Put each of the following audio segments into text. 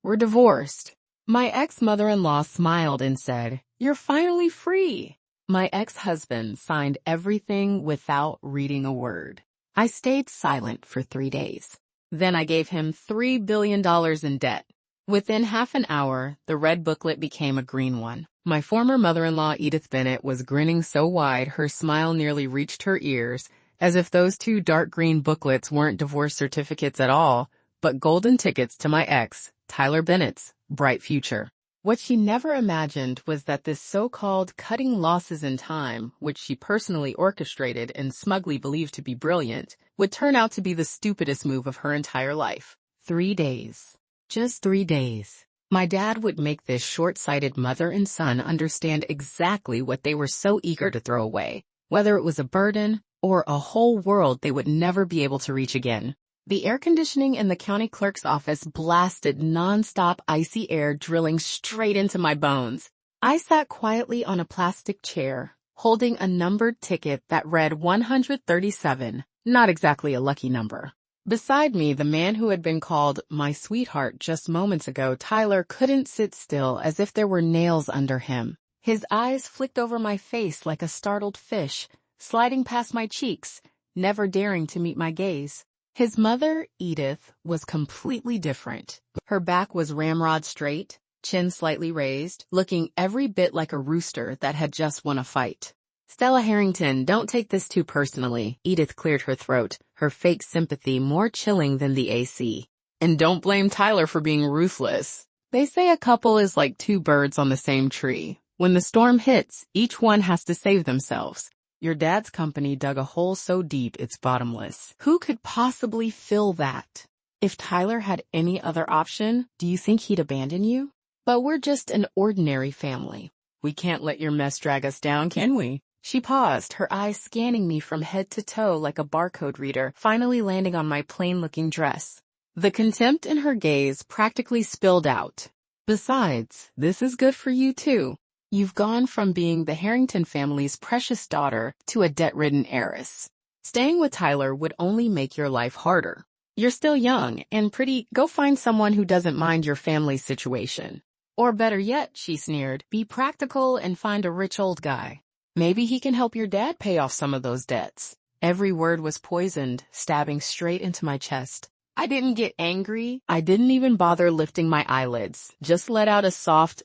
We're divorced." My ex-mother-in-law smiled and said, "You're finally free." My ex-husband signed everything without reading a word. I stayed silent for 3 days. Then I gave him $3 billion in debt. Within half an hour, the red booklet became a green one. My former mother-in-law, Edith Bennett, was grinning so wide her smile nearly reached her ears, as if those two dark green booklets weren't divorce certificates at all, but golden tickets to my ex, Tyler Bennett's, bright future. What she never imagined was that this so-called cutting losses in time, which she personally orchestrated and smugly believed to be brilliant, would turn out to be the stupidest move of her entire life. 3 days. Just 3 days. My dad would make this short-sighted mother and son understand exactly what they were so eager to throw away, whether it was a burden or a whole world they would never be able to reach again. The air conditioning in the county clerk's office blasted non-stop icy air drilling straight into my bones. I sat quietly on a plastic chair, holding a numbered ticket that read 137, not exactly a lucky number. Beside me, the man who had been called my sweetheart just moments ago, Tyler, couldn't sit still, as if there were nails under him. His eyes flicked over my face like a startled fish, sliding past my cheeks, never daring to meet my gaze. His mother, Edith, was completely different. Her back was ramrod straight, chin slightly raised, looking every bit like a rooster that had just won a fight. "Stella Harrington, don't take this too personally." Edith cleared her throat, her fake sympathy more chilling than the AC. "And don't blame Tyler for being ruthless. They say a couple is like two birds on the same tree. When the storm hits, each one has to save themselves. Your dad's company dug a hole so deep it's bottomless. Who could possibly fill that? If Tyler had any other option, do you think he'd abandon you? But we're just an ordinary family. We can't let your mess drag us down, can we?" She paused, her eyes scanning me from head to toe like a barcode reader, finally landing on my plain-looking dress. The contempt in her gaze practically spilled out. "Besides, this is good for you too. You've gone from being the Harrington family's precious daughter to a debt-ridden heiress. Staying with Tyler would only make your life harder. You're still young and pretty. Go find someone who doesn't mind your family's situation. Or better yet," she sneered, "be practical and find a rich old guy. Maybe he can help your dad pay off some of those debts." Every word was poisoned, stabbing straight into my chest. I didn't get angry. I didn't even bother lifting my eyelids, just let out a soft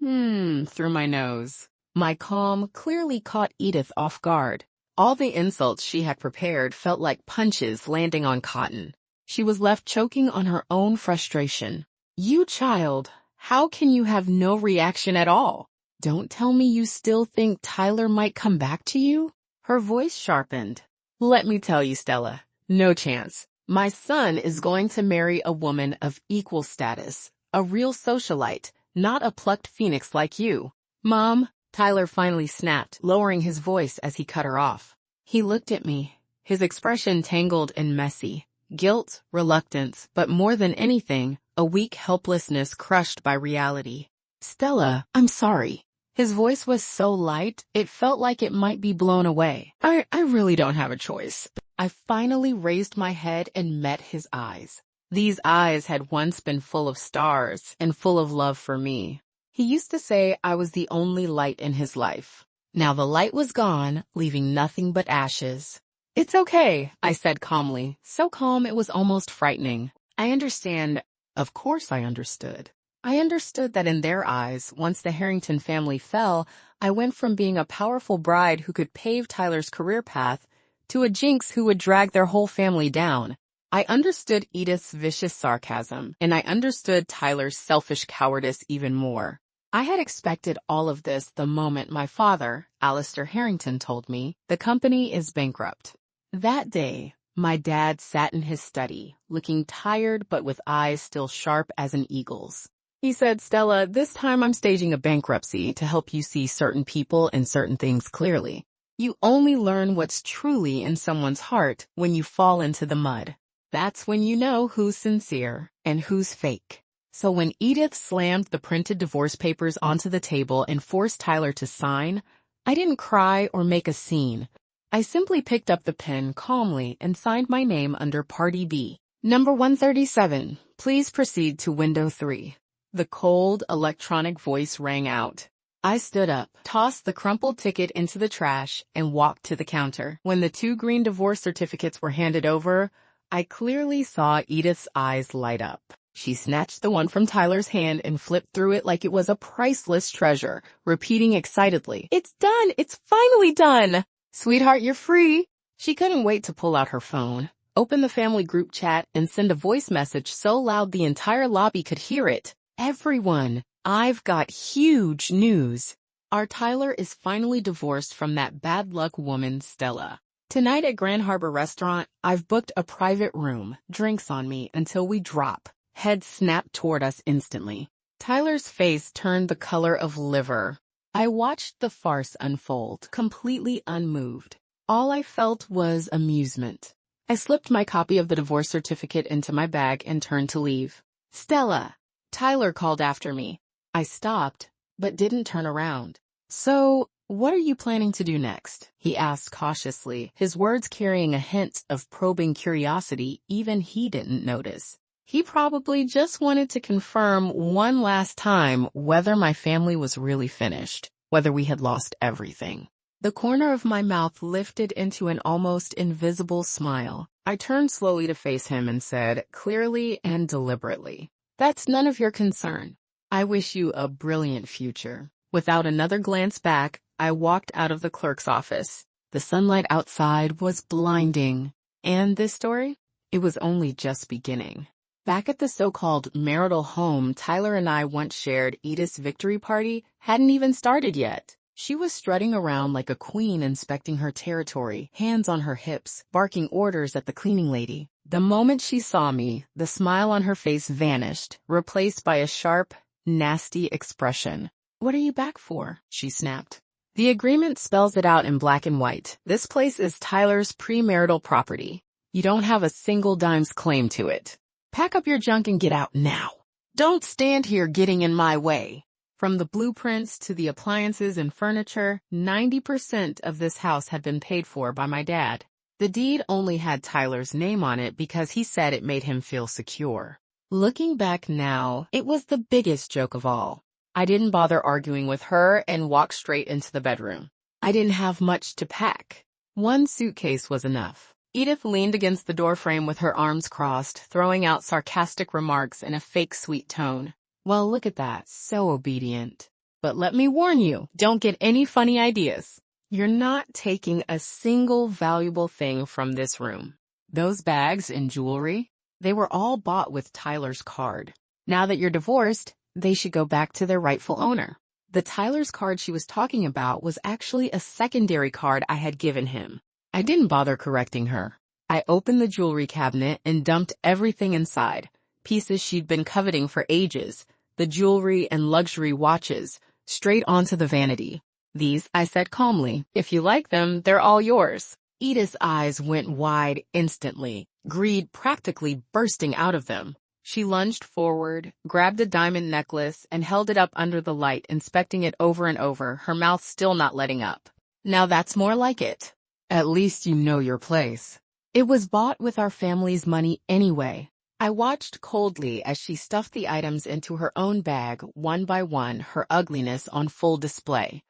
through my nose. My calm clearly caught Edith off guard. All the insults she had prepared felt like punches landing on cotton. She was left choking on her own frustration. "You child, how can you have no reaction at all? Don't tell me you still think Tyler might come back to you?" Her voice sharpened. "Let me tell you, Stella, no chance. My son is going to marry a woman of equal status, a real socialite, not a plucked phoenix like you." "Mom," Tyler finally snapped, lowering his voice as he cut her off. He looked at me, his expression tangled and messy. Guilt, reluctance, but more than anything, a weak helplessness crushed by reality. "Stella, I'm sorry." His voice was so light, it felt like it might be blown away. I really don't have a choice." I finally raised my head and met his eyes. These eyes had once been full of stars and full of love for me. He used to say I was the only light in his life. Now the light was gone, leaving nothing but ashes. "It's okay," I said calmly, so calm it was almost frightening. "I understand." Of course I understood. I understood that in their eyes, once the Harrington family fell, I went from being a powerful bride who could pave Tyler's career path to a jinx who would drag their whole family down. I understood Edith's vicious sarcasm, and I understood Tyler's selfish cowardice even more. I had expected all of this the moment my father, Alistair Harrington, told me the company is bankrupt. That day, my dad sat in his study, looking tired but with eyes still sharp as an eagle's. He said, "Stella, this time I'm staging a bankruptcy to help you see certain people and certain things clearly. You only learn what's truly in someone's heart when you fall into the mud. That's when you know who's sincere and who's fake." So when Edith slammed the printed divorce papers onto the table and forced Tyler to sign, I didn't cry or make a scene. I simply picked up the pen calmly and signed my name under Party B. Number 137, Please proceed to window 3. The cold, electronic voice rang out. I stood up, tossed the crumpled ticket into the trash, and walked to the counter. When the 2 green divorce certificates were handed over, I clearly saw Edith's eyes light up. She snatched the one from Tyler's hand and flipped through it like it was a priceless treasure, repeating excitedly, "It's done! It's finally done! Sweetheart, you're free!" She couldn't wait to pull out her phone, open the family group chat, and send a voice message so loud the entire lobby could hear it. "Everyone, I've got huge news. Our Tyler is finally divorced from that bad luck woman, Stella. Tonight at Grand Harbor Restaurant, I've booked a private room, drinks on me until we drop." Head snapped toward us instantly. Tyler's face turned the color of liver. I watched the farce unfold, completely unmoved. All I felt was amusement. I slipped my copy of the divorce certificate into my bag and turned to leave. "Stella!" Tyler called after me. I stopped, but didn't turn around. "So, what are you planning to do next?" he asked cautiously, his words carrying a hint of probing curiosity even he didn't notice. He probably just wanted to confirm one last time whether my family was really finished, whether we had lost everything. The corner of my mouth lifted into an almost invisible smile. I turned slowly to face him and said, clearly and deliberately, "That's none of your concern. I wish you a brilliant future." Without another glance back, I walked out of the clerk's office. The sunlight outside was blinding. And this story? It was only just beginning. Back at the so-called marital home Tyler and I once shared, Edith's victory party hadn't even started yet. She was strutting around like a queen inspecting her territory, hands on her hips, barking orders at the cleaning lady. The moment she saw me, the smile on her face vanished, replaced by a sharp, nasty expression. "What are you back for?" she snapped. "The agreement spells it out in black and white. This place is Tyler's premarital property. You don't have a single dime's claim to it. Pack up your junk and get out now. Don't stand here getting in my way." From the blueprints to the appliances and furniture, 90% of this house had been paid for by my dad. The deed only had Tyler's name on it because he said it made him feel secure. Looking back now, it was the biggest joke of all. I didn't bother arguing with her and walked straight into the bedroom. I didn't have much to pack. One suitcase was enough. Edith leaned against the doorframe with her arms crossed, throwing out sarcastic remarks in a fake sweet tone. "Well, look at that, so obedient. But let me warn you, don't get any funny ideas. You're not taking a single valuable thing from this room. Those bags and jewelry, they were all bought with Tyler's card. Now that you're divorced, they should go back to their rightful owner." The Tyler's card she was talking about was actually a secondary card I had given him. I didn't bother correcting her. I opened the jewelry cabinet and dumped everything inside, pieces she'd been coveting for ages, the jewelry and luxury watches, straight onto the vanity. "These," I said calmly, "if you like them, they're all yours." Edith's eyes went wide instantly, greed practically bursting out of them. She lunged forward, grabbed a diamond necklace, and held it up under the light, inspecting it over and over, her mouth still not letting up. "Now that's more like it. At least you know your place. It was bought with our family's money anyway." I watched coldly as she stuffed the items into her own bag, one by one, her ugliness on full display.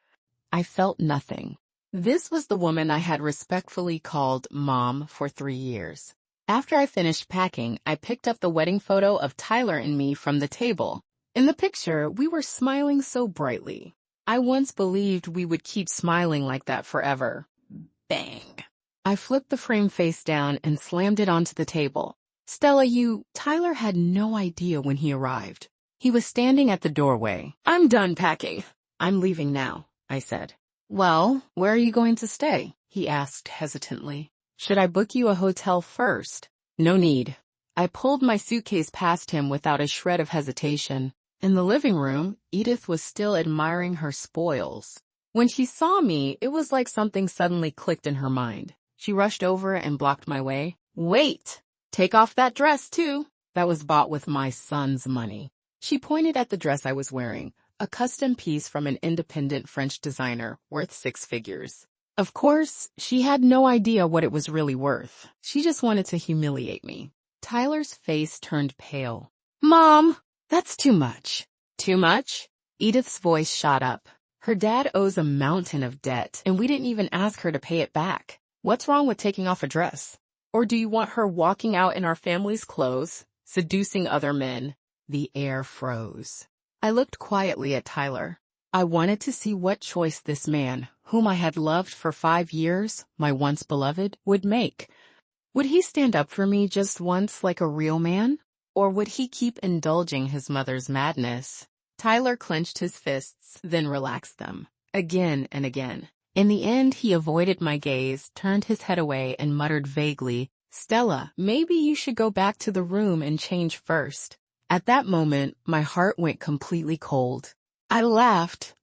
I felt nothing. This was the woman I had respectfully called Mom for 3 years. After I finished packing, I picked up the wedding photo of Tyler and me from the table. In the picture, we were smiling so brightly. I once believed we would keep smiling like that forever. Bang. I flipped the frame face down and slammed it onto the table. "Stella, Tyler had no idea when he arrived. He was standing at the doorway. "I'm done packing. I'm leaving now," I said. "Well, where are you going to stay?" he asked hesitantly. "Should I book you a hotel first?" "No need." I pulled my suitcase past him without a shred of hesitation. In the living room, Edith was still admiring her spoils. When she saw me, it was like something suddenly clicked in her mind. She rushed over and blocked my way. "Wait! Take off that dress, too. That was bought with my son's money." She pointed at the dress I was wearing, a custom piece from an independent French designer worth 6 figures. Of course, she had no idea what it was really worth. She just wanted to humiliate me. Tyler's face turned pale. Mom, that's too much. Too much? Edith's voice shot up. Her dad owes a mountain of debt, and we didn't even ask her to pay it back. What's wrong with taking off a dress? Or do you want her walking out in our family's clothes, seducing other men? The air froze. I looked quietly at Tyler. I wanted to see what choice this man, whom I had loved for 5 years, my once beloved, would make. Would he stand up for me just once like a real man? Or would he keep indulging his mother's madness? Tyler clenched his fists, then relaxed them, again and again. In the end, he avoided my gaze, turned his head away, and muttered vaguely, "Stella, maybe you should go back to the room and change first." At that moment, my heart went completely cold. I laughed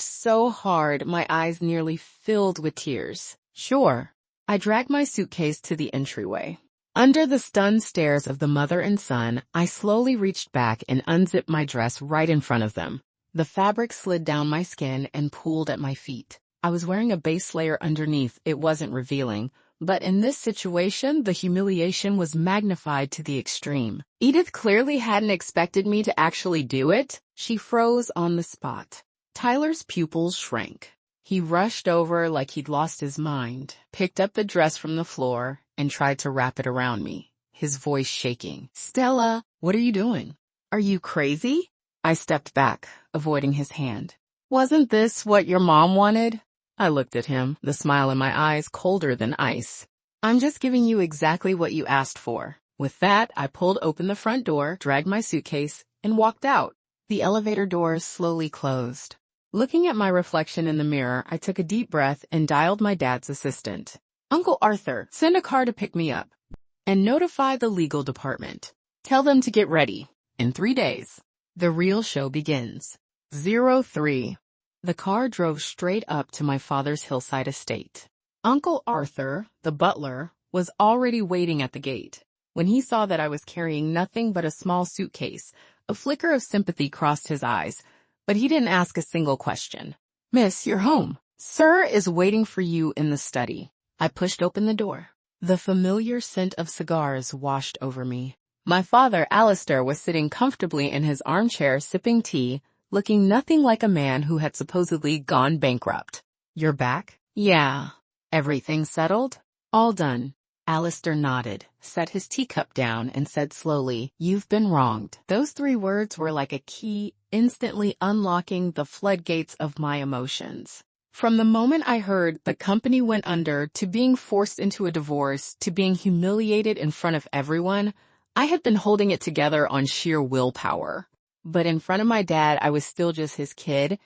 so hard my eyes nearly filled with tears. Sure. I dragged my suitcase to the entryway. Under the stunned stares of the mother and son, I slowly reached back and unzipped my dress right in front of them. The fabric slid down my skin and pooled at my feet. I was wearing a base layer underneath. It wasn't revealing, but in this situation, the humiliation was magnified to the extreme. Edith clearly hadn't expected me to actually do it. She froze on the spot. Tyler's pupils shrank. He rushed over like he'd lost his mind, picked up the dress from the floor, and tried to wrap it around me, his voice shaking. "Stella, what are you doing? Are you crazy?" I stepped back, avoiding his hand. "Wasn't this what your mom wanted?" I looked at him, the smile in my eyes colder than ice. "I'm just giving you exactly what you asked for." With that, I pulled open the front door, dragged my suitcase, and walked out. The elevator doors slowly closed. Looking at my reflection in the mirror, I took a deep breath and dialed my dad's assistant. "Uncle Arthur, send a car to pick me up. And notify the legal department. Tell them to get ready. In 3 days. The real show begins." 03. The car drove straight up to my father's hillside estate. Uncle Arthur, the butler, was already waiting at the gate. When he saw that I was carrying nothing but a small suitcase, a flicker of sympathy crossed his eyes, but he didn't ask a single question. "Miss, you're home. Sir is waiting for you in the study." I pushed open the door. The familiar scent of cigars washed over me. My father, Alistair, was sitting comfortably in his armchair sipping tea, looking nothing like a man who had supposedly gone bankrupt. "You're back?" "Yeah." "Everything settled?" "All done." Alistair nodded, set his teacup down, and said slowly, "You've been wronged." Those 3 words were like a key, instantly unlocking the floodgates of my emotions. From the moment I heard the company went under, to being forced into a divorce, to being humiliated in front of everyone, I had been holding it together on sheer willpower. But in front of my dad, I was still just his kid.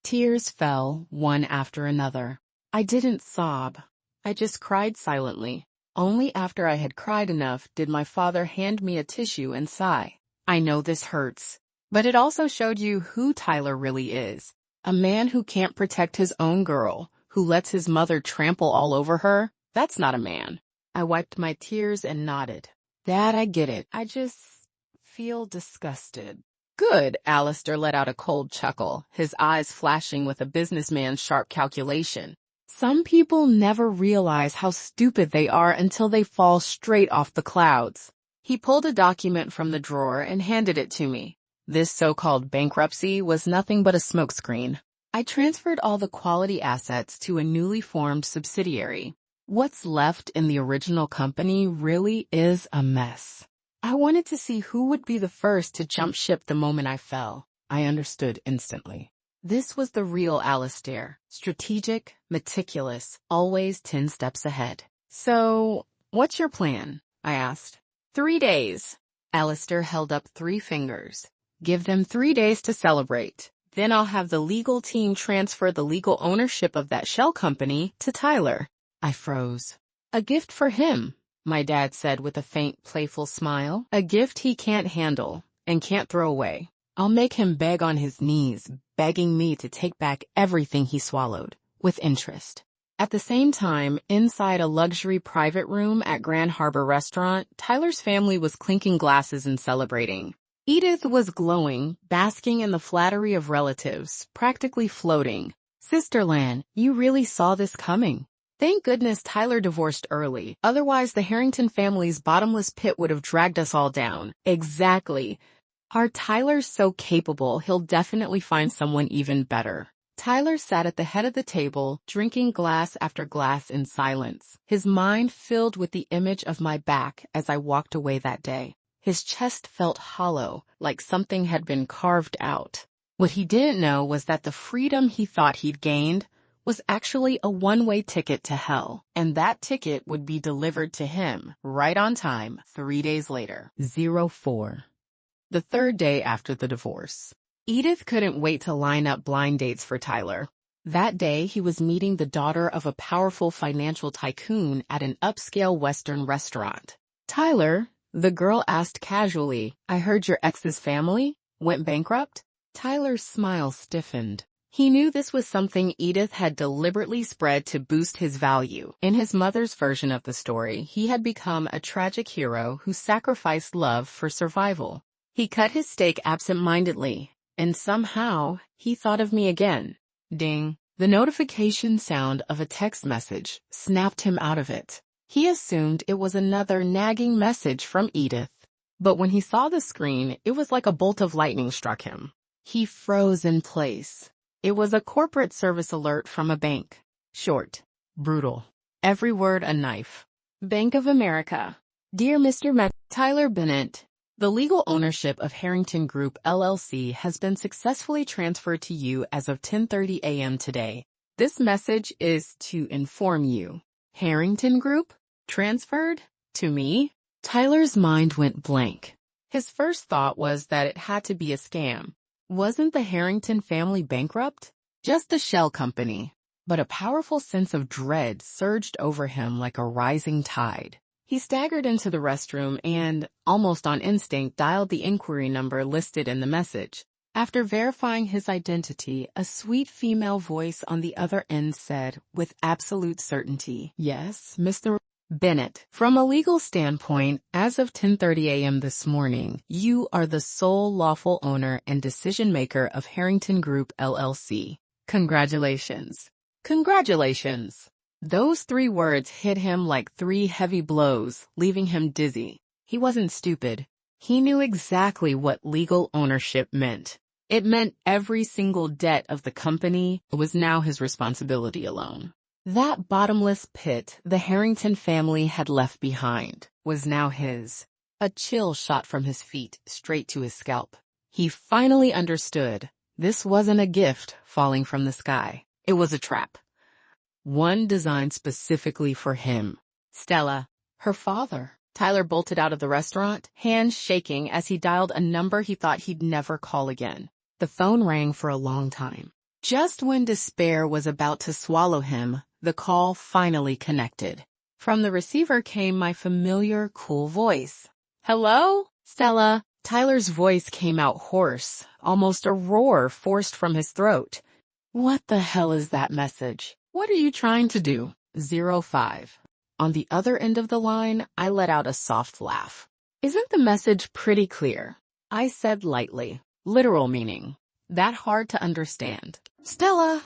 Tears fell, one after another. I didn't sob. I just cried silently. Only after I had cried enough did my father hand me a tissue and sigh. "I know this hurts, but it also showed you who Tyler really is. A man who can't protect his own girl, who lets his mother trample all over her. That's not a man." I wiped my tears and nodded. "Dad, I get it. I just feel disgusted." "Good," Alistair let out a cold chuckle, his eyes flashing with a businessman's sharp calculation. "Some people never realize how stupid they are until they fall straight off the clouds." He pulled a document from the drawer and handed it to me. This so-called bankruptcy was nothing but a smokescreen. I transferred all the quality assets to a newly formed subsidiary. What's left in the original company really is a mess. I wanted to see who would be the first to jump ship the moment I fell. I understood instantly. This was the real Alistair, strategic, meticulous, always 10 steps ahead. "So, what's your plan?" I asked. 3 days. Alistair held up 3 fingers. "Give them 3 days to celebrate. Then I'll have the legal team transfer the legal ownership of that shell company to Tyler." I froze. "A gift for him," my dad said with a faint, playful smile. "A gift he can't handle and can't throw away. I'll make him beg on his knees, begging me to take back everything he swallowed, with interest." At the same time, inside a luxury private room at Grand Harbor Restaurant, Tyler's family was clinking glasses and celebrating. Edith was glowing, basking in the flattery of relatives, practically floating. "Sister Lan, you really saw this coming." Thank goodness Tyler divorced early. Otherwise, the Harrington family's bottomless pit would have dragged us all down. Exactly. Our Tyler's so capable, he'll definitely find someone even better. Tyler sat at the head of the table, drinking glass after glass in silence, his mind filled with the image of my back as I walked away that day. His chest felt hollow, like something had been carved out. What he didn't know was that the freedom he thought he'd gained was actually a one-way ticket to hell, and that ticket would be delivered to him right on time 3 days later. 04. The third day after the divorce. Edith couldn't wait to line up blind dates for Tyler. That day, he was meeting the daughter of a powerful financial tycoon at an upscale Western restaurant. Tyler, the girl asked casually, I heard your ex's family went bankrupt? Tyler's smile stiffened. He knew this was something Edith had deliberately spread to boost his value. In his mother's version of the story, he had become a tragic hero who sacrificed love for survival. He cut his steak absent-mindedly, and somehow, he thought of me again. Ding. The notification sound of a text message snapped him out of it. He assumed it was another nagging message from Edith. But when he saw the screen, it was like a bolt of lightning struck him. He froze in place. It was a corporate service alert from a bank. Short. Brutal. Every word a knife. Bank of America. Dear Mr. Tyler Bennett, the legal ownership of Harrington Group LLC has been successfully transferred to you as of 10:30 a.m. today. This message is to inform you. Harrington Group? Transferred? To me? Tyler's mind went blank. His first thought was that it had to be a scam. Wasn't the Harrington family bankrupt? Just a shell company. But a powerful sense of dread surged over him like a rising tide. He staggered into the restroom and, almost on instinct, dialed the inquiry number listed in the message. After verifying his identity, a sweet female voice on the other end said, with absolute certainty, Yes, Mr. Bennett. From a legal standpoint, as of 10:30 a.m. this morning, you are the sole lawful owner and decision-maker of Harrington Group LLC. Congratulations. Congratulations. Those 3 words hit him like 3 heavy blows, leaving him dizzy. He wasn't stupid. He knew exactly what legal ownership meant. It meant every single debt of the company was now his responsibility alone. That bottomless pit the Harrington family had left behind was now his. A chill shot from his feet straight to his scalp. He finally understood. This wasn't a gift falling from the sky. It was a trap. One designed specifically for him. Stella, her father. Tyler bolted out of the restaurant, hands shaking as he dialed a number he thought he'd never call again. The phone rang for a long time. Just when despair was about to swallow him, the call finally connected. From the receiver came my familiar, cool voice. Hello, Stella. Tyler's voice came out hoarse, almost a roar forced from his throat. What the hell is that message? What are you trying to do? 05. On the other end of the line, I let out a soft laugh. Isn't the message pretty clear? I said lightly. Literal meaning. That hard to understand. Stella!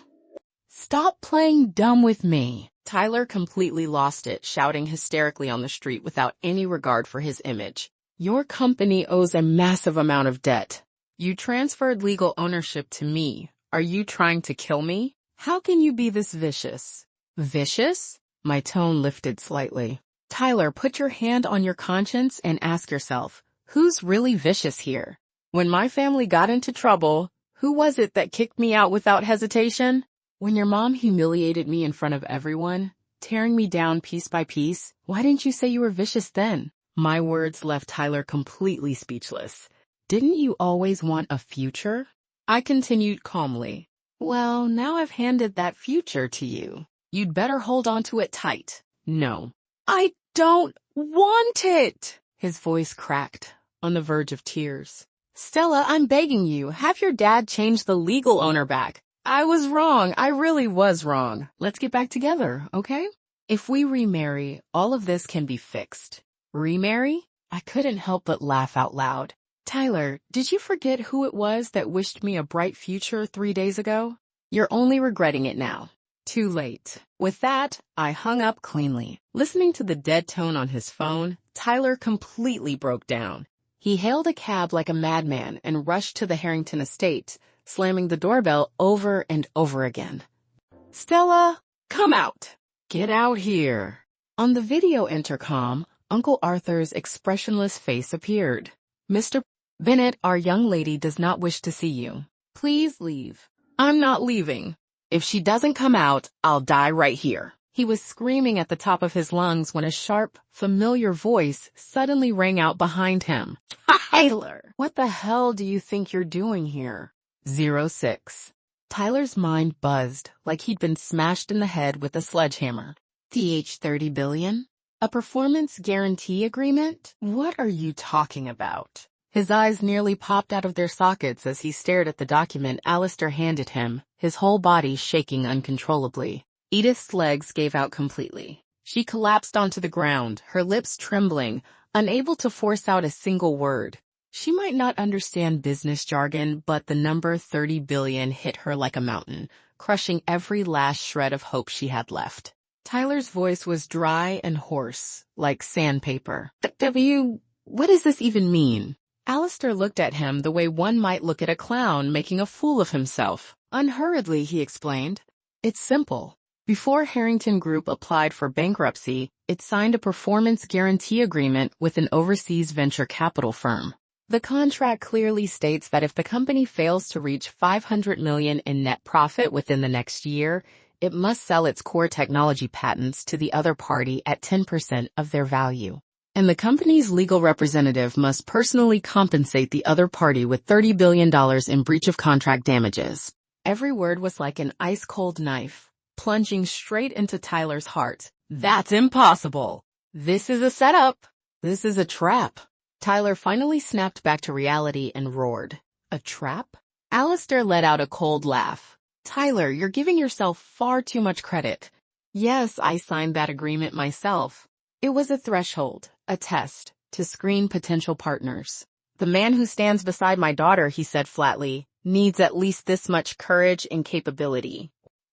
Stop playing dumb with me. Tyler completely lost it, shouting hysterically on the street without any regard for his image. Your company owes a massive amount of debt. You transferred legal ownership to me. Are you trying to kill me? How can you be this vicious? Vicious? My tone lifted slightly. Tyler, put your hand on your conscience and ask yourself, who's really vicious here? When my family got into trouble, who was it that kicked me out without hesitation? When your mom humiliated me in front of everyone, tearing me down piece by piece, why didn't you say you were vicious then? My words left Tyler completely speechless. Didn't you always want a future? I continued calmly. Well, now I've handed that future to you. You'd better hold on to it tight. No. I don't want it! His voice cracked, on the verge of tears. Stella, I'm begging you, have your dad change the legal owner back. I was wrong. I really was wrong. Let's get back together, okay? If we remarry, all of this can be fixed. Remarry? I couldn't help but laugh out loud. Tyler, did you forget who it was that wished me a bright future 3 days ago? You're only regretting it now. Too late. With that, I hung up cleanly. Listening to the dead tone on his phone, Tyler completely broke down. He hailed a cab like a madman and rushed to the Harrington estate, slamming the doorbell over and over again. Stella, come out. Get out here. On the video intercom, Uncle Arthur's expressionless face appeared. Mr. Bennett, our young lady does not wish to see you. Please leave. I'm not leaving. If she doesn't come out, I'll die right here. He was screaming at the top of his lungs when a sharp, familiar voice suddenly rang out behind him. Tyler! What the hell do you think you're doing here? 06. Tyler's mind buzzed like he'd been smashed in the head with a sledgehammer. $30 billion? A performance guarantee agreement? What are you talking about? His eyes nearly popped out of their sockets as he stared at the document Alistair handed him, his whole body shaking uncontrollably. Edith's legs gave out completely. She collapsed onto the ground, her lips trembling, unable to force out a single word. She might not understand business jargon, but the number 30 billion hit her like a mountain, crushing every last shred of hope she had left. Tyler's voice was dry and hoarse, like sandpaper. What does this even mean? Alistair looked at him the way one might look at a clown making a fool of himself. Unhurriedly, he explained. It's simple. Before Harrington Group applied for bankruptcy, it signed a performance guarantee agreement with an overseas venture capital firm. The contract clearly states that if the company fails to reach $500 million in net profit within the next year, it must sell its core technology patents to the other party at 10% of their value. And the company's legal representative must personally compensate the other party with $30 billion in breach of contract damages. Every word was like an ice-cold knife, plunging straight into Tyler's heart. That's impossible. This is a setup. This is a trap. Tyler finally snapped back to reality and roared. A trap? Alistair let out a cold laugh. Tyler, you're giving yourself far too much credit. Yes, I signed that agreement myself. It was a threshold, a test, to screen potential partners. The man who stands beside my daughter, he said flatly, needs at least this much courage and capability.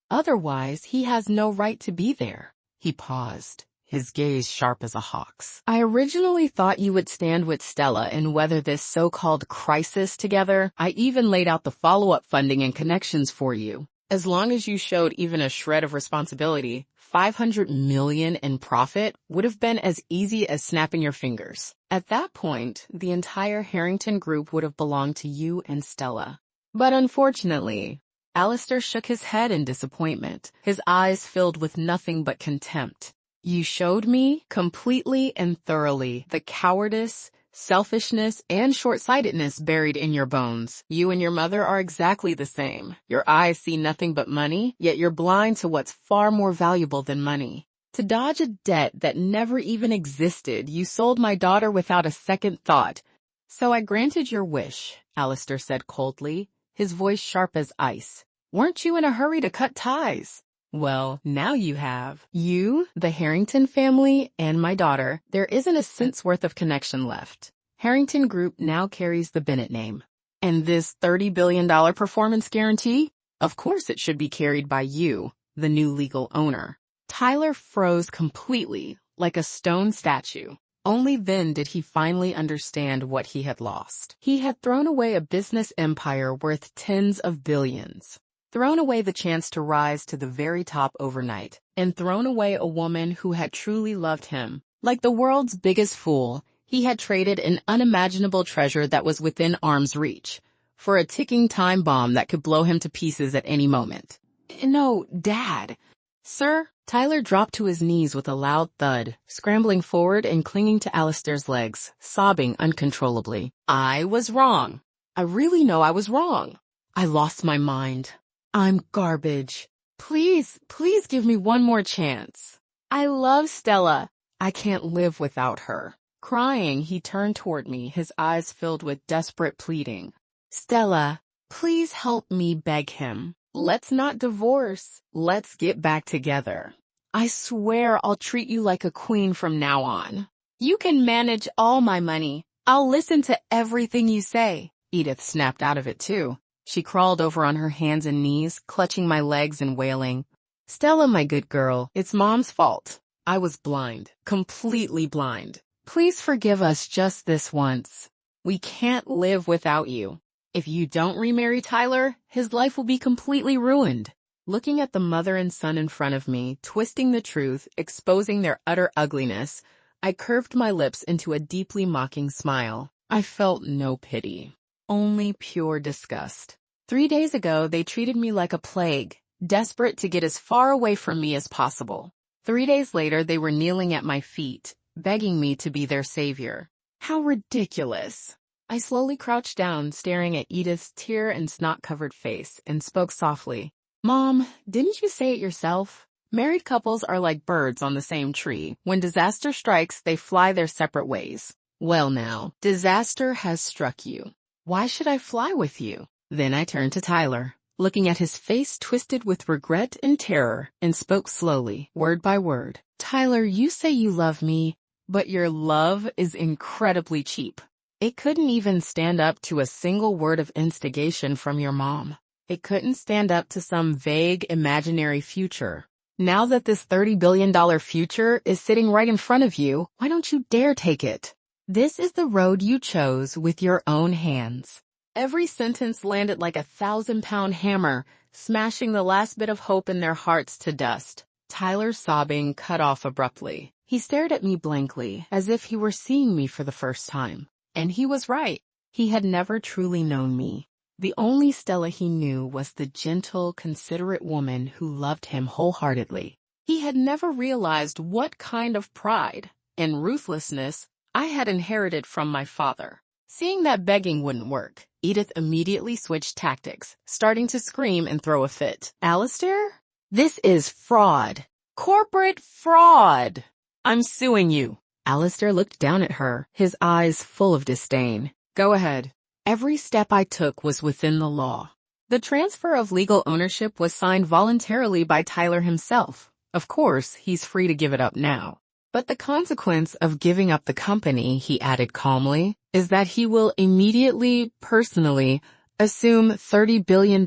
Otherwise, he has no right to be there. He paused, his gaze sharp as a hawk's. I originally thought you would stand with Stella and weather this so-called crisis together. I even laid out the follow-up funding and connections for you. As long as you showed even a shred of responsibility, $500 million in profit would have been as easy as snapping your fingers. At that point, the entire Harrington Group would have belonged to you and Stella. But unfortunately, Alistair shook his head in disappointment, his eyes filled with nothing but contempt. You showed me, completely and thoroughly, the cowardice, selfishness, and short-sightedness buried in your bones. You and your mother are exactly the same. Your eyes see nothing but money, yet you're blind to what's far more valuable than money. To dodge a debt that never even existed, you sold my daughter without a second thought. So I granted your wish, Alistair said coldly, his voice sharp as ice. Weren't you in a hurry to cut ties? Well, now you have. You, the Harrington family, and my daughter, there isn't a cent's worth of connection left. Harrington Group now carries the Bennett name. And this $30 billion performance guarantee? Of course it should be carried by you, the new legal owner. Tyler froze completely, like a stone statue. Only then did he finally understand what he had lost. He had thrown away a business empire worth tens of billions. Thrown away the chance to rise to the very top overnight, and thrown away a woman who had truly loved him. Like the world's biggest fool, he had traded an unimaginable treasure that was within arm's reach for a ticking time bomb that could blow him to pieces at any moment. No, Dad. Sir? Tyler dropped to his knees with a loud thud, scrambling forward and clinging to Alistair's legs, sobbing uncontrollably. I was wrong. I really know I was wrong. I lost my mind. I'm garbage. Please, please give me one more chance. I love Stella. I can't live without her. Crying, he turned toward me, his eyes filled with desperate pleading. Stella, please help me beg him. Let's not divorce. Let's get back together. I swear I'll treat you like a queen from now on. You can manage all my money. I'll listen to everything you say. Edith snapped out of it too. She crawled over on her hands and knees, clutching my legs and wailing, Stella, my good girl, it's Mom's fault. I was blind, completely blind. Please forgive us just this once. We can't live without you. If you don't remarry Tyler, his life will be completely ruined. Looking at the mother and son in front of me, twisting the truth, exposing their utter ugliness, I curved my lips into a deeply mocking smile. I felt no pity, only pure disgust. 3 days ago, they treated me like a plague, desperate to get as far away from me as possible. 3 days later, they were kneeling at my feet, begging me to be their savior. How ridiculous. I slowly crouched down, staring at Edith's tear and snot-covered face, and spoke softly. Mom, didn't you say it yourself? Married couples are like birds on the same tree. When disaster strikes, they fly their separate ways. Well now, disaster has struck you. Why should I fly with you? Then I turned to Tyler, looking at his face twisted with regret and terror, and spoke slowly, word by word. Tyler, you say you love me, but your love is incredibly cheap. It couldn't even stand up to a single word of instigation from your mom. It couldn't stand up to some vague imaginary future. Now that this $30 billion future is sitting right in front of you, why don't you dare take it? This is the road you chose with your own hands. Every sentence landed like a 1,000-pound hammer, smashing the last bit of hope in their hearts to dust. Tyler's sobbing cut off abruptly. He stared at me blankly, as if he were seeing me for the first time. And he was right. He had never truly known me. The only Stella he knew was the gentle, considerate woman who loved him wholeheartedly. He had never realized what kind of pride and ruthlessness I had inherited from my father. Seeing that begging wouldn't work, Edith immediately switched tactics, starting to scream and throw a fit. Alistair? This is fraud. Corporate fraud. I'm suing you. Alistair looked down at her, his eyes full of disdain. Go ahead. Every step I took was within the law. The transfer of legal ownership was signed voluntarily by Tyler himself. Of course, he's free to give it up now. But the consequence of giving up the company, he added calmly, is that he will immediately, personally, assume $30 billion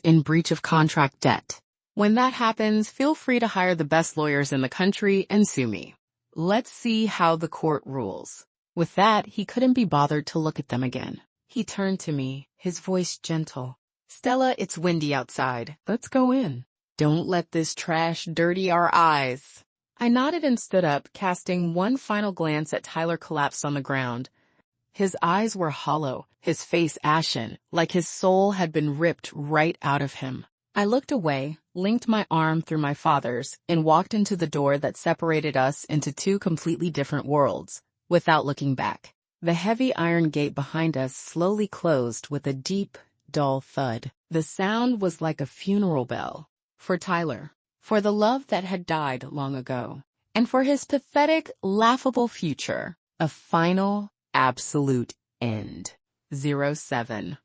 in breach of contract debt. When that happens, feel free to hire the best lawyers in the country and sue me. Let's see how the court rules. With that, he couldn't be bothered to look at them again. He turned to me, his voice gentle. Stella, it's windy outside. Let's go in. Don't let this trash dirty our eyes. I nodded and stood up, casting one final glance at Tyler collapsed on the ground. His eyes were hollow, his face ashen, like his soul had been ripped right out of him. I looked away, linked my arm through my father's, and walked into the door that separated us into two completely different worlds, without looking back. The heavy iron gate behind us slowly closed with a deep, dull thud. The sound was like a funeral bell. For Tyler. For the love that had died long ago. And for his pathetic, laughable future. A final, absolute end. 07.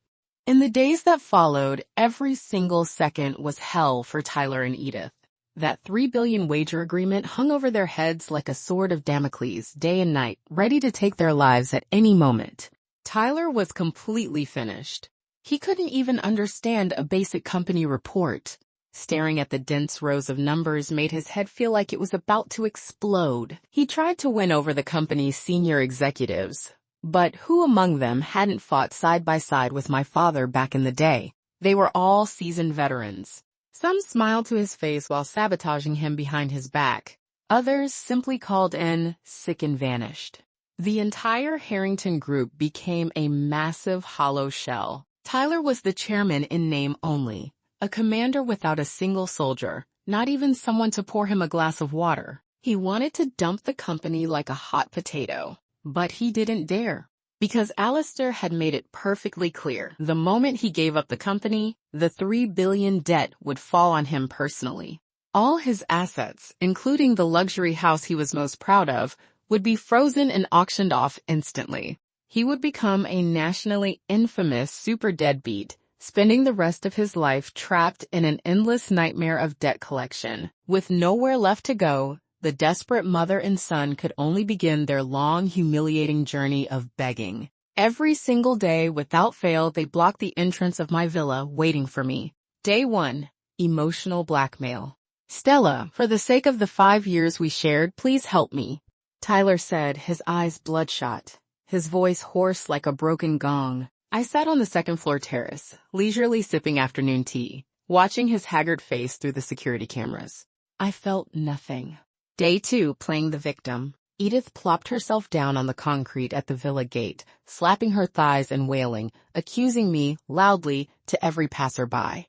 In the days that followed, every single second was hell for Tyler and Edith. That $3 billion wager agreement hung over their heads like a sword of Damocles, day and night, ready to take their lives at any moment. Tyler was completely finished. He couldn't even understand a basic company report. Staring at the dense rows of numbers made his head feel like it was about to explode. He tried to win over the company's senior executives. But who among them hadn't fought side by side with my father back in the day? They were all seasoned veterans. Some smiled to his face while sabotaging him behind his back. Others simply called in sick and vanished. The entire Harrington Group became a massive hollow shell. Tyler was the chairman in name only, a commander without a single soldier, not even someone to pour him a glass of water. He wanted to dump the company like a hot potato. But he didn't dare, because Alistair had made it perfectly clear. The moment he gave up the company, the $3 billion debt would fall on him personally. All his assets, including the luxury house he was most proud of, would be frozen and auctioned off instantly. He would become a nationally infamous super deadbeat, spending the rest of his life trapped in an endless nightmare of debt collection. With nowhere left to go, the desperate mother and son could only begin their long, humiliating journey of begging. Every single day, without fail, they blocked the entrance of my villa, waiting for me. Day 1. Emotional blackmail. Stella, for the sake of the 5 years we shared, please help me. Tyler said, his eyes bloodshot, his voice hoarse like a broken gong. I sat on the second-floor terrace, leisurely sipping afternoon tea, watching his haggard face through the security cameras. I felt nothing. Day 2, playing the victim. Edith plopped herself down on the concrete at the villa gate, slapping her thighs and wailing, accusing me, loudly, to every passerby.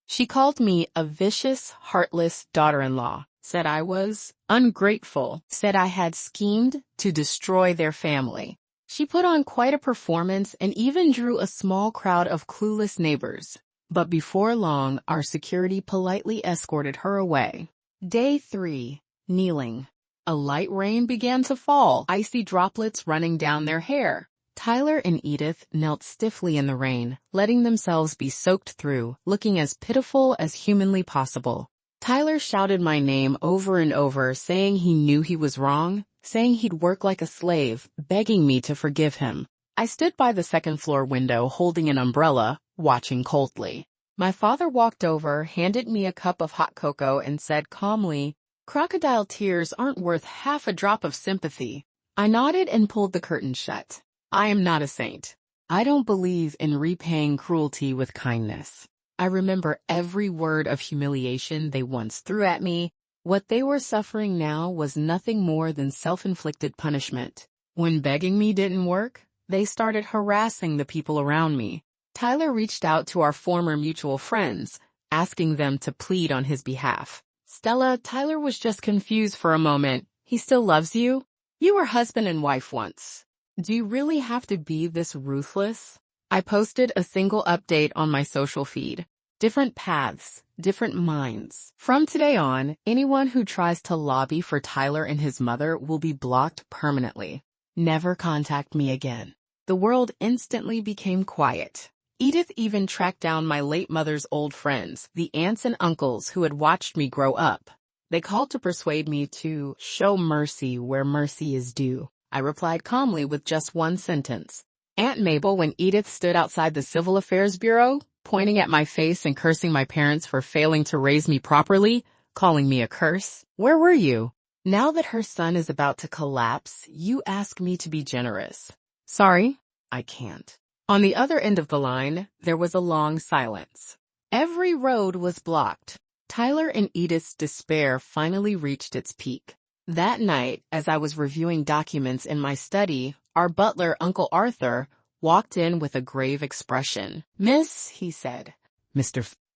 She called me a vicious, heartless daughter-in-law, said I was ungrateful, said I had schemed to destroy their family. She put on quite a performance and even drew a small crowd of clueless neighbors. But before long, our security politely escorted her away. Day 3, kneeling. A light rain began to fall, icy droplets running down their hair. Tyler and Edith knelt stiffly in the rain, letting themselves be soaked through, looking as pitiful as humanly possible. Tyler shouted my name over and over, saying he knew he was wrong, saying he'd work like a slave, begging me to forgive him. I stood by the second-floor window holding an umbrella, watching coldly. My father walked over, handed me a cup of hot cocoa, and said calmly, "Crocodile tears aren't worth half a drop of sympathy." I nodded and pulled the curtain shut. I am not a saint. I don't believe in repaying cruelty with kindness. I remember every word of humiliation they once threw at me. What they were suffering now was nothing more than self-inflicted punishment. When begging me didn't work, they started harassing the people around me. Tyler reached out to our former mutual friends, asking them to plead on his behalf. "Stella, Tyler was just confused for a moment. He still loves you? You were husband and wife once. Do you really have to be this ruthless?" I posted a single update on my social feed. Different paths, different minds. From today on, anyone who tries to lobby for Tyler and his mother will be blocked permanently. Never contact me again. The world instantly became quiet. Edith even tracked down my late mother's old friends, the aunts and uncles who had watched me grow up. They called to persuade me to show mercy where mercy is due. I replied calmly with just one sentence. Aunt Mabel, when Edith stood outside the Civil Affairs Bureau, pointing at my face and cursing my parents for failing to raise me properly, calling me a curse. Where were you? Now that her son is about to collapse, you ask me to be generous. Sorry, I can't. On the other end of the line, there was a long silence. Every road was blocked. Tyler and Edith's despair finally reached its peak. That night, as I was reviewing documents in my study, our butler, Uncle Arthur, walked in with a grave expression. "Miss," he said.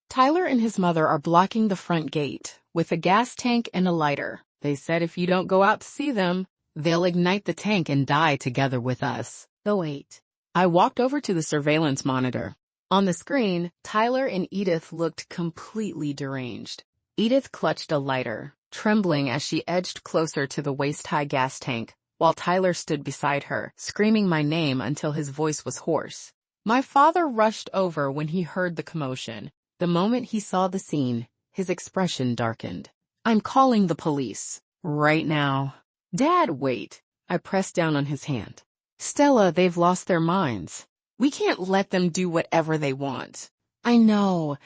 Tyler and his mother are blocking the front gate with a gas tank and a lighter. They said if you don't go out to see them, they'll ignite the tank and die together with us." Oh wait. I walked over to the surveillance monitor. On the screen, Tyler and Edith looked completely deranged. Edith clutched a lighter, trembling as she edged closer to the waist-high gas tank, while Tyler stood beside her, screaming my name until his voice was hoarse. My father rushed over when he heard the commotion. The moment he saw the scene, his expression darkened. "I'm calling the police. Right now." "Dad, wait." I pressed down on his hand. "Stella, they've lost their minds. We can't let them do whatever they want." "I know."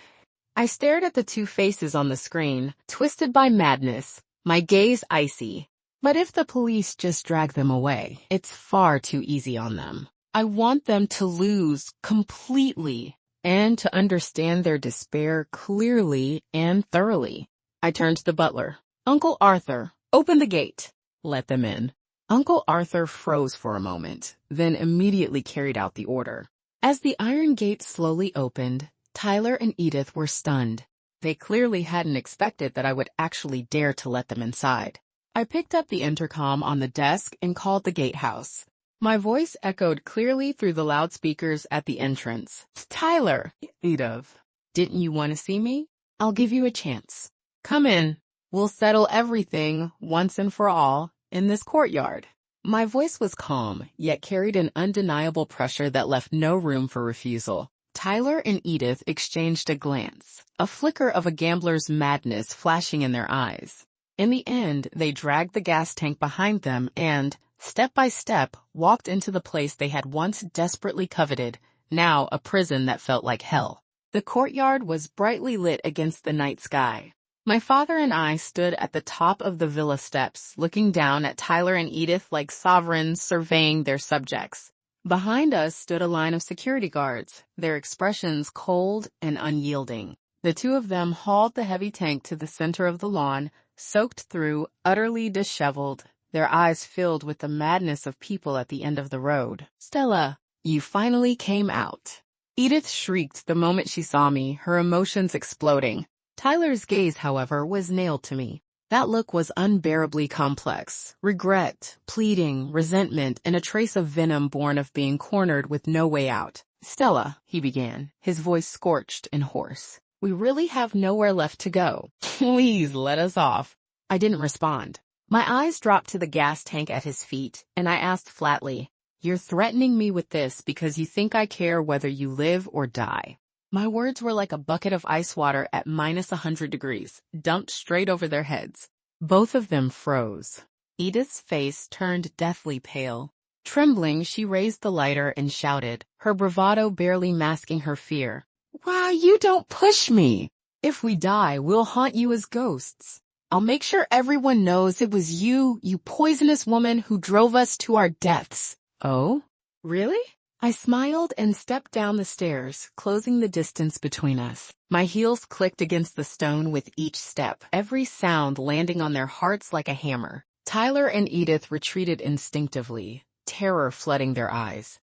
I stared at the two faces on the screen, twisted by madness, my gaze icy. But if the police just drag them away, it's far too easy on them. I want them to lose completely and to understand their despair clearly and thoroughly. I turned to the butler. "Uncle Arthur, open the gate." "Let them in." Uncle Arthur froze for a moment, then immediately carried out the order. As the iron gate slowly opened, Tyler and Edith were stunned. They clearly hadn't expected that I would actually dare to let them inside. I picked up the intercom on the desk and called the gatehouse. My voice echoed clearly through the loudspeakers at the entrance. "Tyler." "Edith. Didn't you want to see me? I'll give you a chance. Come in. We'll settle everything, once and for all, in this courtyard." My voice was calm, yet carried an undeniable pressure that left no room for refusal. Tyler and Edith exchanged a glance, a flicker of a gambler's madness flashing in their eyes. In the end, they dragged the gas tank behind them and, step by step, walked into the place they had once desperately coveted, now a prison that felt like hell. The courtyard was brightly lit against the night sky. My father and I stood at the top of the villa steps, looking down at Tyler and Edith like sovereigns surveying their subjects. Behind us stood a line of security guards, their expressions cold and unyielding. The two of them hauled the heavy tank to the center of the lawn, soaked through, utterly disheveled, their eyes filled with the madness of people at the end of the road. "Stella, you finally came out." Edith shrieked the moment she saw me, her emotions exploding. Tyler's gaze, however, was nailed to me. That look was unbearably complex. Regret, pleading, resentment, and a trace of venom born of being cornered with no way out. "Stella," he began, his voice scorched and hoarse. "We really have nowhere left to go. Please let us off." I didn't respond. My eyes dropped to the gas tank at his feet, and I asked flatly, "You're threatening me with this because you think I care whether you live or die." My words were like a bucket of ice water at -100 degrees, dumped straight over their heads. Both of them froze. Edith's face turned deathly pale. Trembling, she raised the lighter and shouted, her bravado barely masking her fear. "Why, you don't push me! If we die, we'll haunt you as ghosts. I'll make sure everyone knows it was you, you poisonous woman, who drove us to our deaths." "Oh? Really?" I smiled and stepped down the stairs, closing the distance between us. My heels clicked against the stone with each step, every sound landing on their hearts like a hammer. Tyler and Edith retreated instinctively, terror flooding their eyes.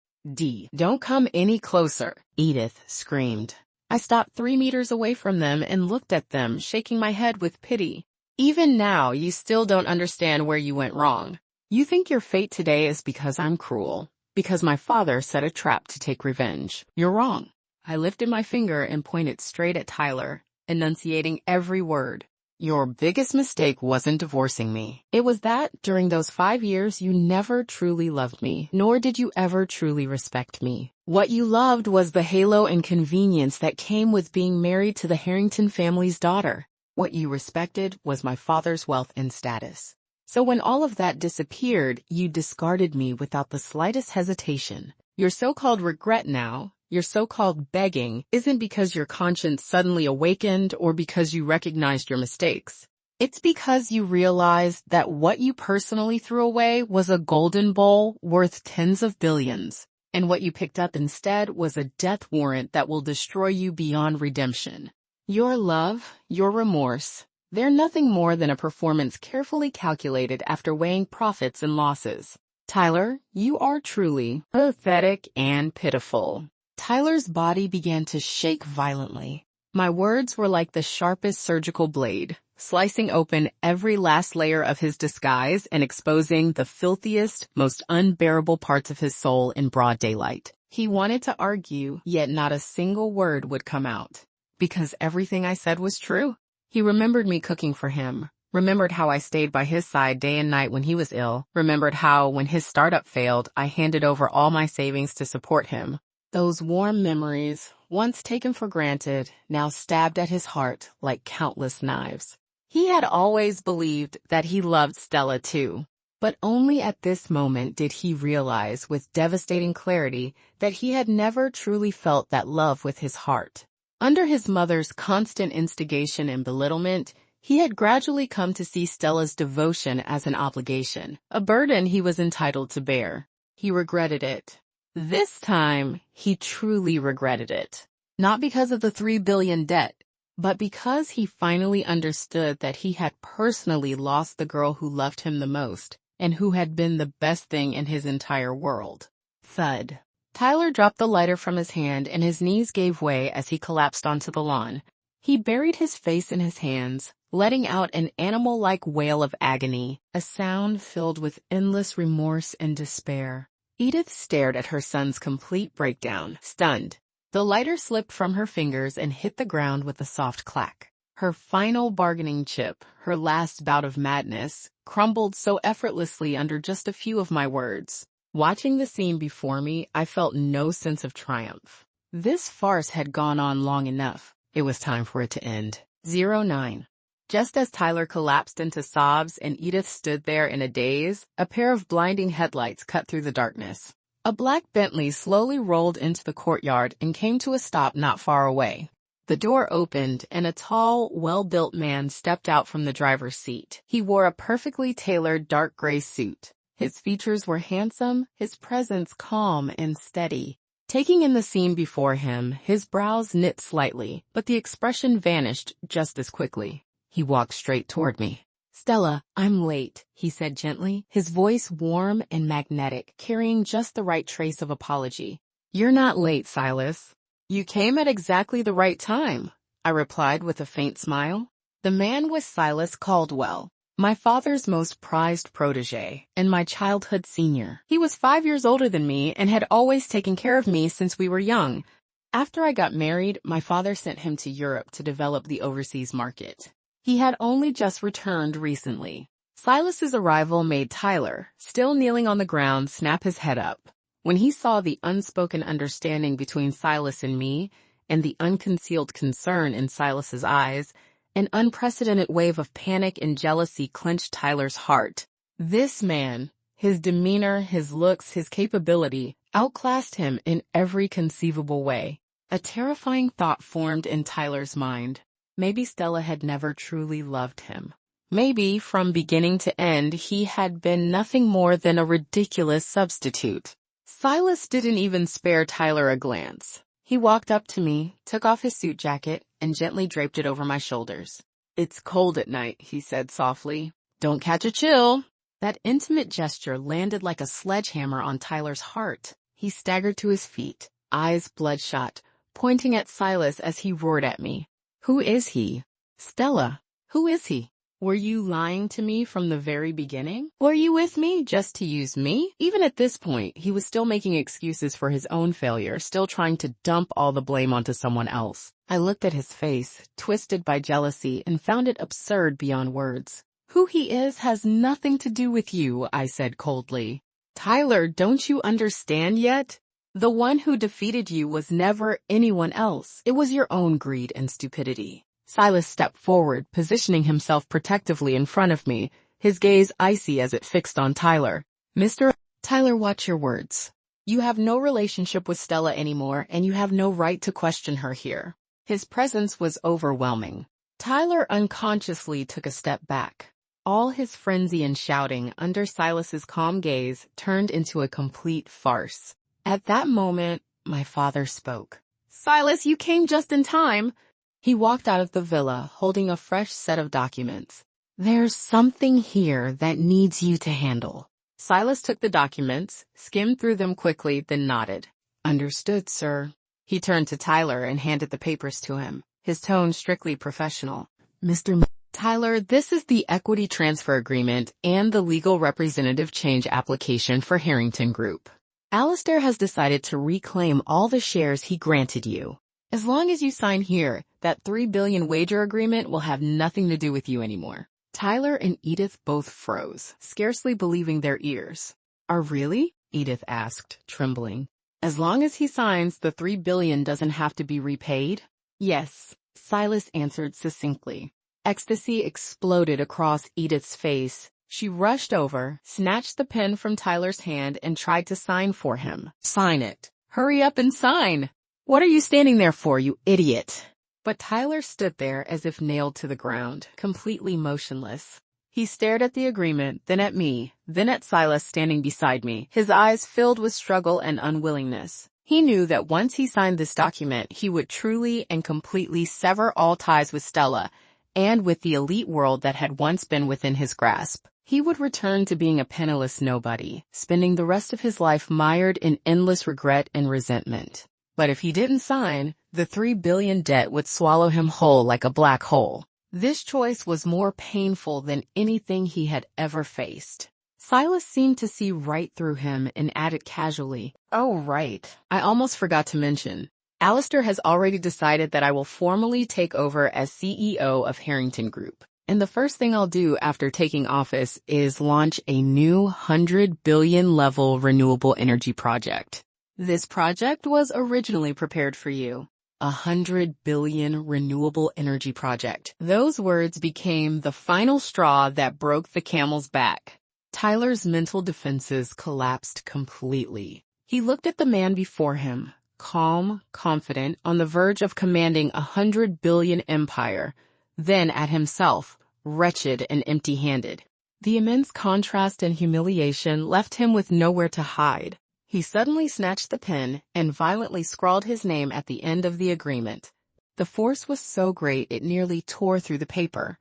"Don't come any closer," Edith screamed. I stopped 3 meters away from them and looked at them, shaking my head with pity. "Even now, you still don't understand where you went wrong. You think your fate today is because I'm cruel. Because my father set a trap to take revenge. You're wrong." I lifted my finger and pointed straight at Tyler, enunciating every word. "Your biggest mistake wasn't divorcing me. It was that, during those 5 years, you never truly loved me, nor did you ever truly respect me. What you loved was the halo and convenience that came with being married to the Harrington family's daughter. What you respected was my father's wealth and status. So when all of that disappeared, you discarded me without the slightest hesitation. Your so-called regret now, your so-called begging, isn't because your conscience suddenly awakened or because you recognized your mistakes. It's because you realized that what you personally threw away was a golden bowl worth tens of billions, and what you picked up instead was a death warrant that will destroy you beyond redemption. Your love, your remorse, they're nothing more than a performance carefully calculated after weighing profits and losses. Tyler, you are truly pathetic and pitiful." Tyler's body began to shake violently. My words were like the sharpest surgical blade, slicing open every last layer of his disguise and exposing the filthiest, most unbearable parts of his soul in broad daylight. He wanted to argue, yet not a single word would come out. Because everything I said was true. He remembered me cooking for him, remembered how I stayed by his side day and night when he was ill, remembered how, when his startup failed, I handed over all my savings to support him. Those warm memories, once taken for granted, now stabbed at his heart like countless knives. He had always believed that he loved Stella too, but only at this moment did he realize with devastating clarity that he had never truly felt that love with his heart. Under his mother's constant instigation and belittlement, he had gradually come to see Stella's devotion as an obligation, a burden he was entitled to bear. He regretted it. This time, he truly regretted it. Not because of the $3 billion debt, but because he finally understood that he had personally lost the girl who loved him the most and who had been the best thing in his entire world. Thud. Tyler dropped the lighter from his hand and his knees gave way as he collapsed onto the lawn. He buried his face in his hands, letting out an animal-like wail of agony, a sound filled with endless remorse and despair. Edith stared at her son's complete breakdown, stunned. The lighter slipped from her fingers and hit the ground with a soft clack. Her final bargaining chip, her last bout of madness, crumbled so effortlessly under just a few of my words. Watching the scene before me, I felt no sense of triumph. This farce had gone on long enough. It was time for it to end. 09. Just as Tyler collapsed into sobs and Edith stood there in a daze, a pair of blinding headlights cut through the darkness. A black Bentley slowly rolled into the courtyard and came to a stop not far away. The door opened and a tall, well-built man stepped out from the driver's seat. He wore a perfectly tailored dark gray suit. His features were handsome, his presence calm and steady. Taking in the scene before him, his brows knit slightly, but the expression vanished just as quickly. He walked straight toward me. "Stella, I'm late," he said gently, his voice warm and magnetic, carrying just the right trace of apology. "You're not late, Silas. You came at exactly the right time," I replied with a faint smile. The man was Silas Caldwell, my father's most prized protege and my childhood senior. He was 5 years older than me and had always taken care of me since we were young. After I got married, my father sent him to Europe to develop the overseas market. He had only just returned recently. Silas's arrival made Tyler, still kneeling on the ground, snap his head up. When he saw the unspoken understanding between Silas and me, and the unconcealed concern in Silas's eyes, an unprecedented wave of panic and jealousy clenched Tyler's heart. This man, his demeanor, his looks, his capability, outclassed him in every conceivable way. A terrifying thought formed in Tyler's mind. Maybe Stella had never truly loved him. Maybe, from beginning to end, he had been nothing more than a ridiculous substitute. Silas didn't even spare Tyler a glance. He walked up to me, took off his suit jacket, and gently draped it over my shoulders. "It's cold at night," he said softly. "Don't catch a chill." That intimate gesture landed like a sledgehammer on Tyler's heart. He staggered to his feet, eyes bloodshot, pointing at Silas as he roared at me. "Who is he? Stella, who is he? Were you lying to me from the very beginning? Were you with me just to use me?" Even at this point, he was still making excuses for his own failure, still trying to dump all the blame onto someone else. I looked at his face, twisted by jealousy, and found it absurd beyond words. "Who he is has nothing to do with you," I said coldly. "Tyler, don't you understand yet? The one who defeated you was never anyone else. It was your own greed and stupidity." Silas stepped forward, positioning himself protectively in front of me, his gaze icy as it fixed on Tyler. "Mr. Tyler, watch your words. You have no relationship with Stella anymore, and you have no right to question her here." His presence was overwhelming. Tyler unconsciously took a step back. All his frenzy and shouting under Silas's calm gaze turned into a complete farce. At that moment, my father spoke. "Silas, you came just in time." He walked out of the villa, holding a fresh set of documents. "There's something here that needs you to handle." Silas took the documents, skimmed through them quickly, then nodded. "Understood, sir." He turned to Tyler and handed the papers to him, his tone strictly professional. "Mr. Tyler, this is the equity transfer agreement and the legal representative change application for Harrington Group. Alistair has decided to reclaim all the shares he granted you. As long as you sign here, that $3 billion wager agreement will have nothing to do with you anymore." Tyler and Edith both froze, scarcely believing their ears. "Are really?" Edith asked, trembling. "As long as he signs, the $3 billion doesn't have to be repaid?" "Yes," Silas answered succinctly. Ecstasy exploded across Edith's face. She rushed over, snatched the pen from Tyler's hand, and tried to sign for him. "Sign it. Hurry up and sign. What are you standing there for, you idiot?" But Tyler stood there as if nailed to the ground, completely motionless. He stared at the agreement, then at me, then at Silas standing beside me, his eyes filled with struggle and unwillingness. He knew that once he signed this document, he would truly and completely sever all ties with Stella and with the elite world that had once been within his grasp. He would return to being a penniless nobody, spending the rest of his life mired in endless regret and resentment. But if he didn't sign, the $3 billion debt would swallow him whole like a black hole. This choice was more painful than anything he had ever faced. Silas seemed to see right through him and added casually, "Oh, right. I almost forgot to mention. Alistair has already decided that I will formally take over as CEO of Harrington Group. And the first thing I'll do after taking office is launch a new $100 billion level renewable energy project. This project was originally prepared for you. $100 billion renewable energy project." Those words became the final straw that broke the camel's back. Tyler's mental defenses collapsed completely. He looked at the man before him, calm, confident, on the verge of commanding a 100 billion empire, then at himself, wretched and empty-handed. The immense contrast and humiliation left him with nowhere to hide. He suddenly snatched the pen and violently scrawled his name at the end of the agreement. The force was so great it nearly tore through the paper.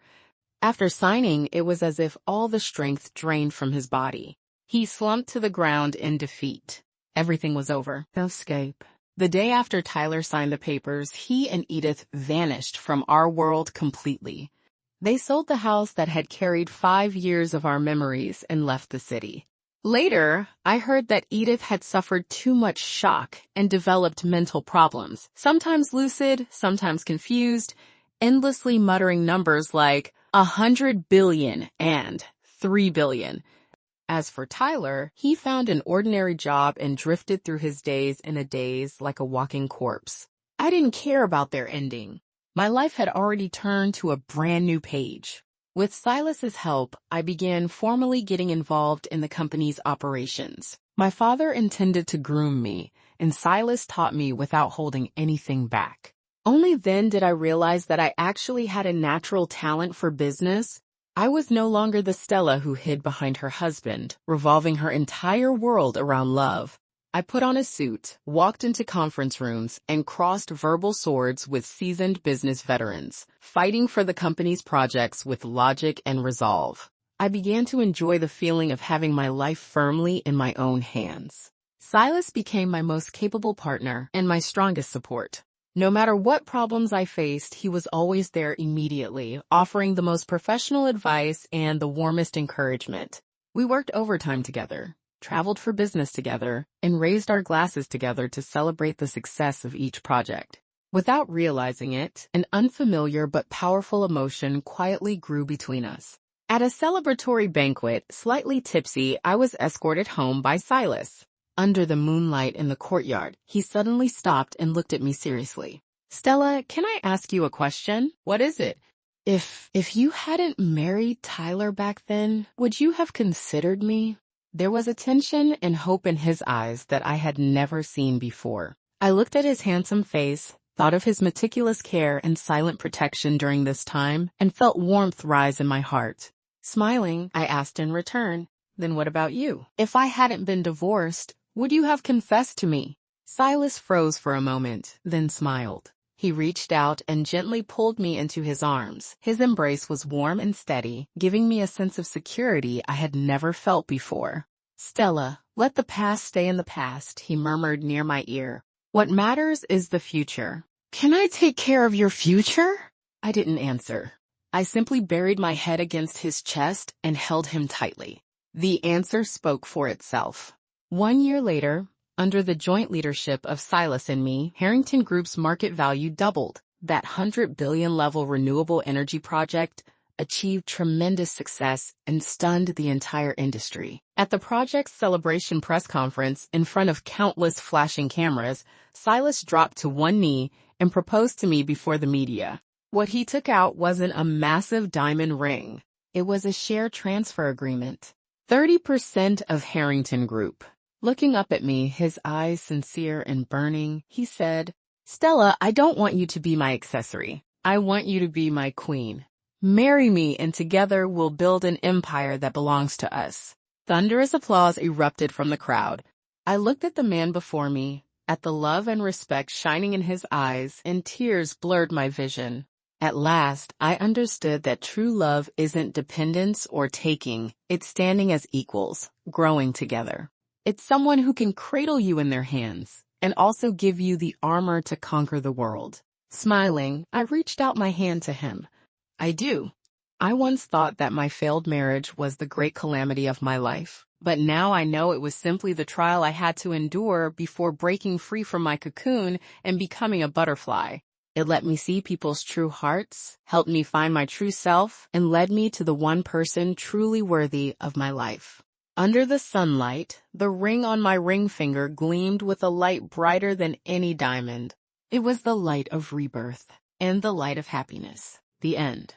After signing, it was as if all the strength drained from his body. He slumped to the ground in defeat. Everything was over. No escape. The day after Tyler signed the papers, he and Edith vanished from our world completely. They sold the house that had carried 5 years of our memories and left the city. Later, I heard that Edith had suffered too much shock and developed mental problems, sometimes lucid, sometimes confused, endlessly muttering numbers like 100 billion and 3 billion. As for Tyler, he found an ordinary job and drifted through his days in a daze like a walking corpse. I didn't care about their ending. My life had already turned to a brand new page. With Silas's help, I began formally getting involved in the company's operations. My father intended to groom me, and Silas taught me without holding anything back. Only then did I realize that I actually had a natural talent for business. I was no longer the Stella who hid behind her husband, revolving her entire world around love. I put on a suit, walked into conference rooms, and crossed verbal swords with seasoned business veterans, fighting for the company's projects with logic and resolve. I began to enjoy the feeling of having my life firmly in my own hands. Silas became my most capable partner and my strongest support. No matter what problems I faced, he was always there immediately, offering the most professional advice and the warmest encouragement. We worked overtime together, traveled for business together, and raised our glasses together to celebrate the success of each project. Without realizing it, an unfamiliar but powerful emotion quietly grew between us. At a celebratory banquet, slightly tipsy, I was escorted home by Silas. Under the moonlight in the courtyard, he suddenly stopped and looked at me seriously. "Stella, can I ask you a question?" "What is it?" If you hadn't married Tyler back then, would you have considered me?" There was a tension and hope in his eyes that I had never seen before. I looked at his handsome face, thought of his meticulous care and silent protection during this time, and felt warmth rise in my heart. Smiling, I asked in return, "Then what about you? If I hadn't been divorced, would you have confessed to me?" Silas froze for a moment, then smiled. He reached out and gently pulled me into his arms. His embrace was warm and steady, giving me a sense of security I had never felt before. "Stella, let the past stay in the past," he murmured near my ear. "What matters is the future." "Can I take care of your future?" I didn't answer. I simply buried my head against his chest and held him tightly. The answer spoke for itself. 1 year later, under the joint leadership of Silas and me, Harrington Group's market value doubled. That 100 billion level renewable energy project achieved tremendous success and stunned the entire industry. At the project's celebration press conference, in front of countless flashing cameras, Silas dropped to one knee and proposed to me before the media. What he took out wasn't a massive diamond ring. It was a share transfer agreement. 30% of Harrington Group. Looking up at me, his eyes sincere and burning, he said, "Stella, I don't want you to be my accessory. I want you to be my queen. Marry me and together we'll build an empire that belongs to us." Thunderous applause erupted from the crowd. I looked at the man before me, at the love and respect shining in his eyes, and tears blurred my vision. At last, I understood that true love isn't dependence or taking, it's standing as equals, growing together. It's someone who can cradle you in their hands and also give you the armor to conquer the world. Smiling, I reached out my hand to him. "I do. I once thought that my failed marriage was the great calamity of my life, but now I know it was simply the trial I had to endure before breaking free from my cocoon and becoming a butterfly. It let me see people's true hearts, helped me find my true self, and led me to the one person truly worthy of my life." Under the sunlight, the ring on my ring finger gleamed with a light brighter than any diamond. It was the light of rebirth and the light of happiness. The end.